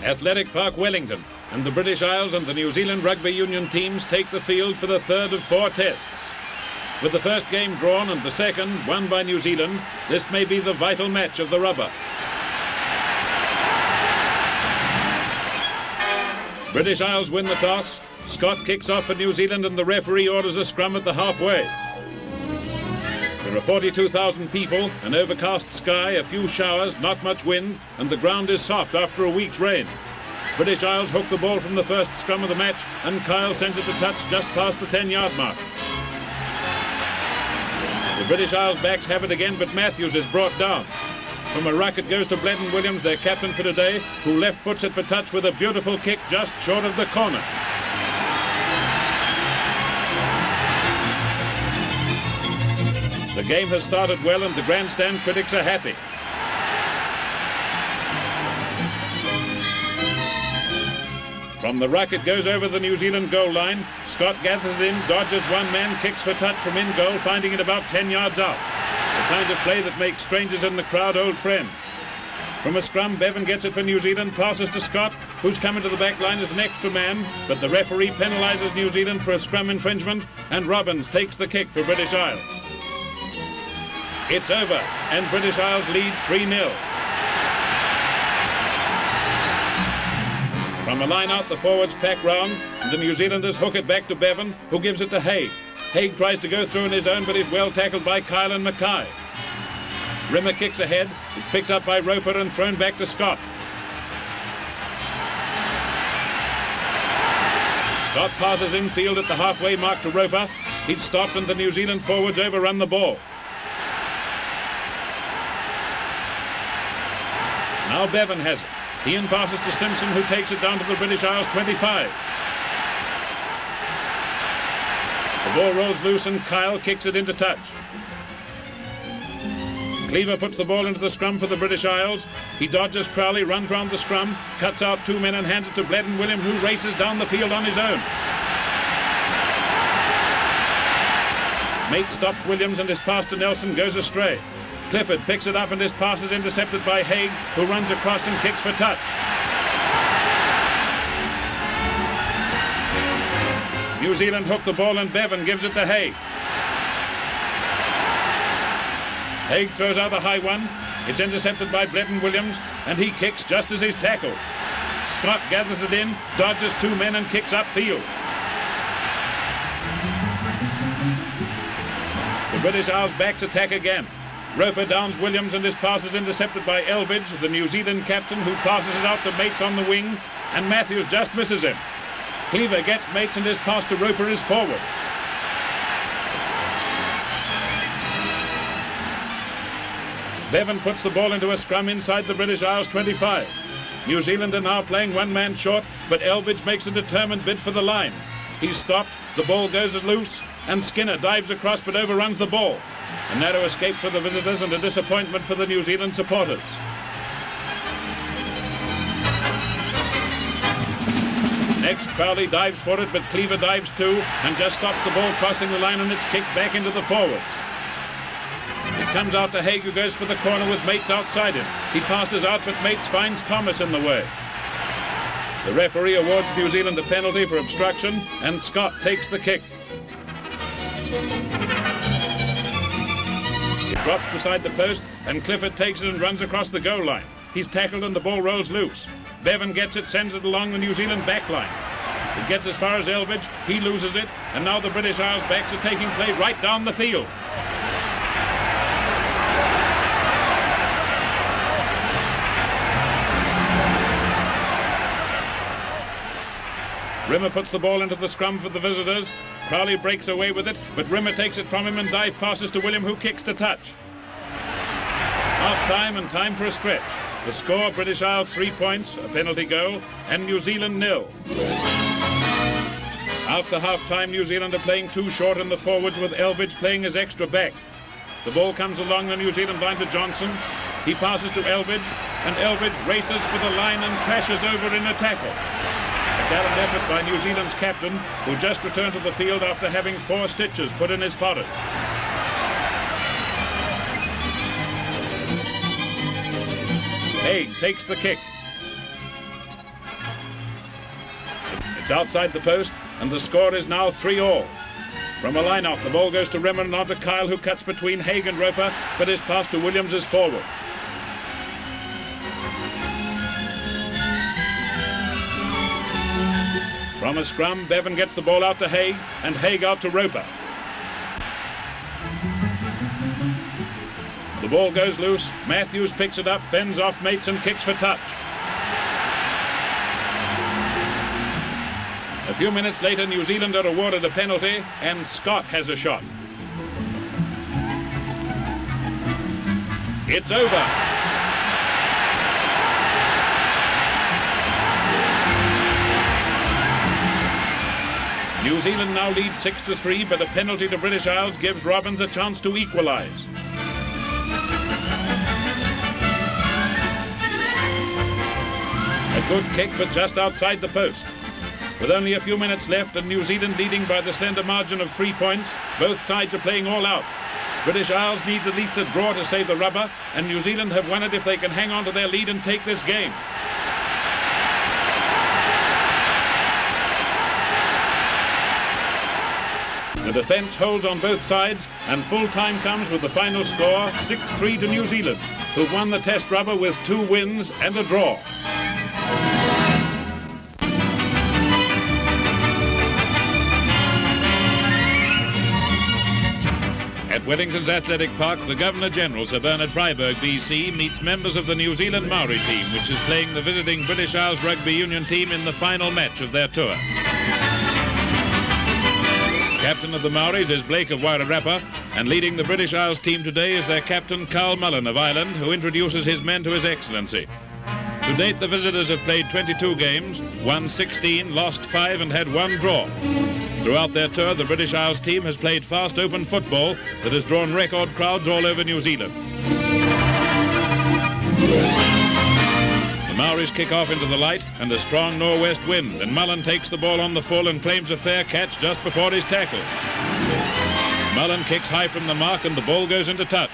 Athletic Park, Wellington, and the British Isles and the New Zealand Rugby Union teams take the field for the third of 4 tests. With the first game drawn and the second won by New Zealand, this may be the vital match of the rubber. British Isles win the toss. Scott kicks off for New Zealand and the referee orders a scrum at the halfway. There are 42,000 people, an overcast sky, a few showers, not much wind, and the ground is soft after a week's rain. British Isles hook the ball from the first scrum of the match, and Kyle sends it to touch just past the 10-yard mark. The British Isles backs have it again, but Matthews is brought down. From a ruck it goes to Bledden Williams, their captain for today, who left foots it for touch with a beautiful kick just short of the corner. The game has started well and the grandstand critics are happy. From the ruck it goes over the New Zealand goal line. Scott gathers in, dodges one man, kicks for touch from in goal, finding it about 10 yards out. The kind of play that makes strangers in the crowd old friends. From a scrum, Bevan gets it for New Zealand, passes to Scott, who's come into the back line as an extra man, but the referee penalises New Zealand for a scrum infringement, and Robbins takes the kick for British Isles. It's over, and British Isles lead 3-0. From a line out, the forwards pack round, and the New Zealanders hook it back to Bevan, who gives it to Haig. Haig tries to go through on his own, but is well tackled by Kyle and Mackay. Rimmer kicks ahead. It's picked up by Roper and thrown back to Scott. Scott passes infield at the halfway mark to Roper. He's stopped and the New Zealand forwards overrun the ball. Now Bevan has it. Ian passes to Simpson, who takes it down to the British Isles 25. The ball rolls loose and Kyle kicks it into touch. Cleaver puts the ball into the scrum for the British Isles. He dodges Crowley, runs round the scrum, cuts out 2 men and hands it to Bledden Williams, who races down the field on his own. Mate stops Williams and his pass to Nelson goes astray. Clifford picks it up and his pass is intercepted by Haig, who runs across and kicks for touch. New Zealand hook the ball and Bevan gives it to Haig. Haig throws out a high one. It's intercepted by Bledden Williams and he kicks just as he's tackled. Scott gathers it in, dodges 2 men and kicks upfield. The British Isles backs attack again. Roper downs Williams and his pass is intercepted by Elvidge, the New Zealand captain, who passes it out to Mates on the wing, and Matthews just misses him. Cleaver gets Mates and his pass to Roper is forward. Bevan puts the ball into a scrum inside the British Isles 25. New Zealand are now playing 1 man short, but Elvidge makes a determined bid for the line. He's stopped, the ball goes loose, and Skinner dives across but overruns the ball. A narrow escape for the visitors and a disappointment for the New Zealand supporters. Next, Crowley dives for it, but Cleaver dives too and just stops the ball crossing the line and it's kicked back into the forwards. It comes out to Haig, who goes for the corner with Mates outside him. He passes out, but Mates finds Thomas in the way. The referee awards New Zealand a penalty for obstruction and Scott takes the kick. It drops beside the post and Clifford takes it and runs across the goal line. He's tackled and the ball rolls loose. Bevan gets it, sends it along the New Zealand back line. It gets as far as Elvidge, he loses it, and now the British Isles backs are taking play right down the field. Rimmer puts the ball into the scrum for the visitors. Crowley breaks away with it, but Rimmer takes it from him and dive passes to William, who kicks to touch. Half-time and time for a stretch. The score, British Isles 3 points, a penalty goal, and New Zealand 0. After half-time, New Zealand are playing 2 short in the forwards with Elvidge playing as extra back. The ball comes along the New Zealand line to Johnson. He passes to Elvidge, and Elvidge races for the line and crashes over in a tackle. A gallant effort by New Zealand's captain, who just returned to the field after having 4 stitches put in his forehead. Haig takes the kick. It's outside the post, and the score is now 3-all. From a line-out, the ball goes to Rimmer and on to Kyle, who cuts between Haig and Roper, but his pass to Williams is forward. From a scrum, Bevan gets the ball out to Haig, and Haig out to Roper. The ball goes loose. Matthews picks it up, fends off mates and kicks for touch. A few minutes later, New Zealand are awarded a penalty, and Scott has a shot. It's over. New Zealand now leads 6-3, but a penalty to British Isles gives Robbins a chance to equalise. A good kick, but just outside the post. With only a few minutes left and New Zealand leading by the slender margin of 3 points, both sides are playing all out. British Isles needs at least a draw to save the rubber, and New Zealand have won it if they can hang on to their lead and take this game. The defence holds on both sides, and full time comes with the final score 6-3 to New Zealand, who've won the Test rubber with 2 wins and a draw. At Wellington's Athletic Park, the Governor-General, Sir Bernard Freyberg, BC, meets members of the New Zealand Maori team, which is playing the visiting British Isles Rugby Union team in the final match of their tour. Captain of the Maoris is Blake of Wairarapa, and leading the British Isles team today is their captain Carl Mullen of Ireland, who introduces his men to His Excellency. To date, the visitors have played 22 games, won 16, lost 5 and had 1 draw. Throughout their tour, the British Isles team has played fast open football that has drawn record crowds all over New Zealand. The Maoris kick off into the light and a strong northwest wind, and Mullen takes the ball on the full and claims a fair catch just before his tackle. Mullen kicks high from the mark and the ball goes into touch.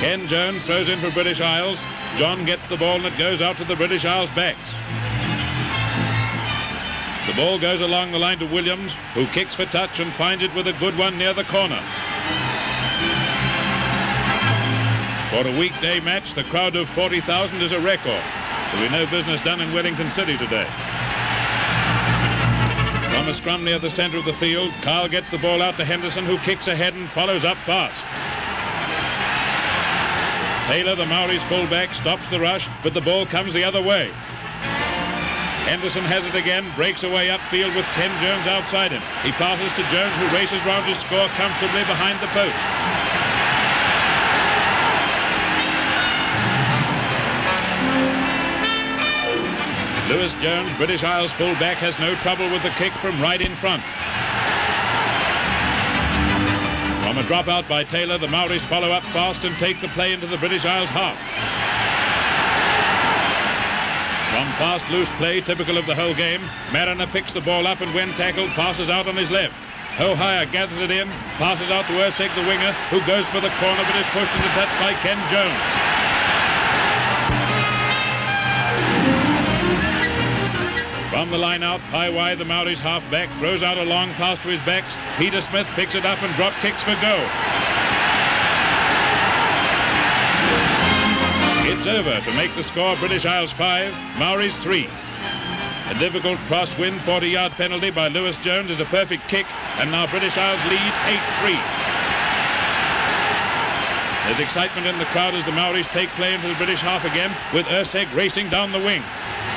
Ken Jones throws in for British Isles. John gets the ball and it goes out to the British Isles backs. The ball goes along the line to Williams, who kicks for touch and finds it with a good one near the corner. For a weekday match, the crowd of 40,000 is a record. There'll be no business done in Wellington City today. From a scrum near the centre of the field, Carl gets the ball out to Henderson, who kicks ahead and follows up fast. Taylor, the Maoris fullback, stops the rush, but the ball comes the other way. Henderson has it again, breaks away upfield with Ken Jones outside him. He passes to Jones, who races round to score comfortably behind the posts. Lewis Jones, British Isles fullback, has no trouble with the kick from right in front. From a dropout by Taylor, the Maoris follow up fast and take the play into the British Isles half. From fast, loose play, typical of the whole game, Mariner picks the ball up and when tackled, passes out on his left. O'Hire gathers it in, passes out to Ursig, the winger, who goes for the corner but is pushed into touch by Ken Jones. From the line out, Paiwai, the Maoris half-back, throws out a long pass to his backs. Peter Smith picks it up and drop kicks for goal. It's over to make the score British Isles 5, Maoris 3. A difficult crosswind 40-yard penalty by Lewis Jones is a perfect kick, and now British Isles lead 8-3. There's excitement in the crowd as the Maoris take play into the British half again, with Ursig racing down the wing.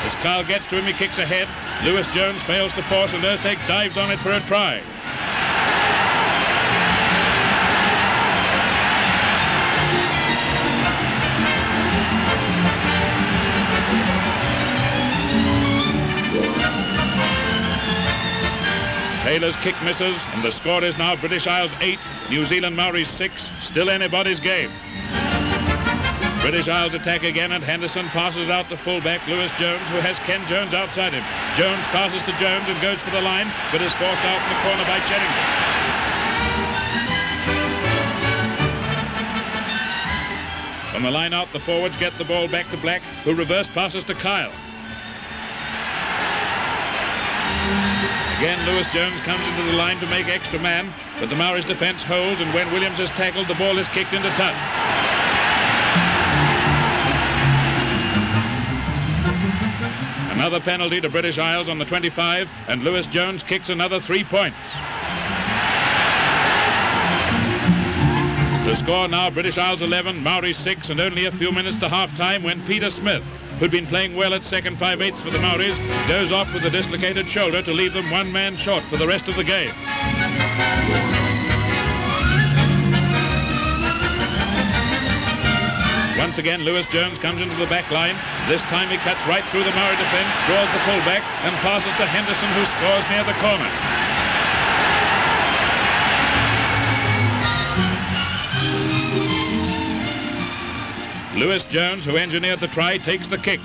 As Carl gets to him, he kicks ahead. Lewis Jones fails to force, and Ursig dives on it for a try. Taylor's kick misses, and the score is now British Isles 8, New Zealand Maoris 6, still anybody's game. British Isles attack again, and Henderson passes out to fullback Lewis Jones, who has Ken Jones outside him. Jones passes to Jones and goes for the line, but is forced out in the corner by Cheddington. From the line out, the forwards get the ball back to Black, who reverse passes to Kyle. Again, Lewis Jones comes into the line to make extra man, but the Maoris' defence holds, and when Williams is tackled, the ball is kicked into touch. Another penalty to British Isles on the 25, and Lewis Jones kicks another 3 points. The score now, British Isles 11, Maoris 6, and only a few minutes to half-time when Peter Smith, who'd been playing well at second 5/8 for the Maoris, goes off with a dislocated shoulder to leave them one man short for the rest of the game. Once again, Lewis Jones comes into the back line. This time he cuts right through the Maori defence, draws the fullback, and passes to Henderson, who scores near the corner. Lewis Jones, who engineered the try, takes the kick.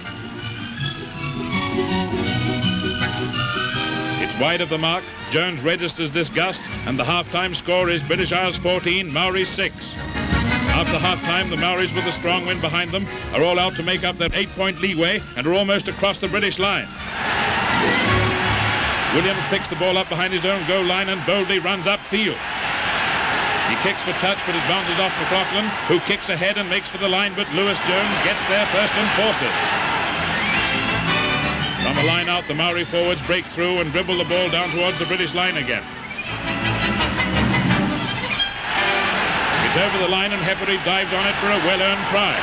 It's wide of the mark. Jones registers disgust, and the half-time score is British Isles 14, Maoris 6. After half-time, the Maoris, with a strong wind behind them, are all out to make up that 8-point leeway and are almost across the British line. Williams picks the ball up behind his own goal line and boldly runs upfield. He kicks for touch, but it bounces off McLaughlin, who kicks ahead and makes for the line, but Lewis Jones gets there first and forces. From a line out, the Maori forwards break through and dribble the ball down towards the British line again. It's over the line, and Heffery dives on it for a well-earned try.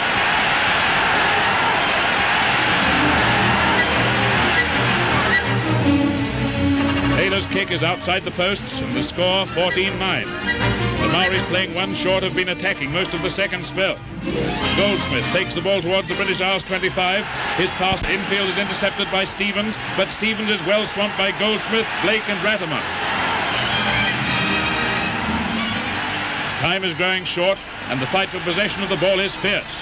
Taylor's kick is outside the posts, and the score 14-9. The Maoris, playing one short, have been attacking most of the second spell. Goldsmith takes the ball towards the British Isles 25. His pass infield is intercepted by Stevens, but Stevens is well swamped by Goldsmith, Blake and Ratterman. Time is growing short, and the fight for possession of the ball is fierce.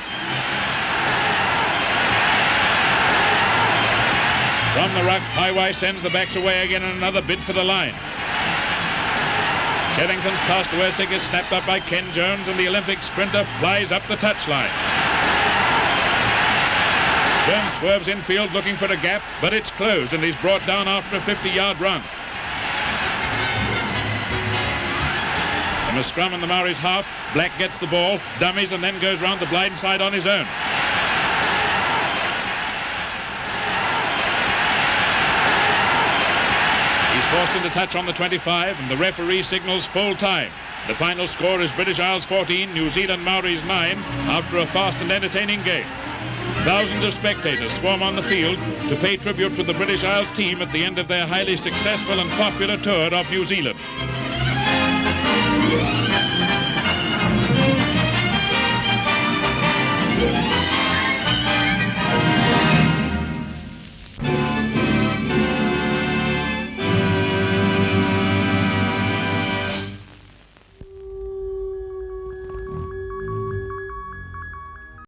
From the ruck, Highway sends the backs away again in another bid for the line. Shevington's pass to Ersick is snapped up by Ken Jones, and the Olympic sprinter flies up the touchline. Jones swerves infield looking for a gap, but it's closed, and he's brought down after a 50-yard run. From a scrum in the Maoris' half, Black gets the ball, dummies, and then goes round the blind side on his own. Forced into touch on the 25, and the referee signals full time. The final score is British Isles 14, New Zealand Maoris 9, after a fast and entertaining game. Thousands of spectators swarm on the field to pay tribute to the British Isles team at the end of their highly successful and popular tour of New Zealand.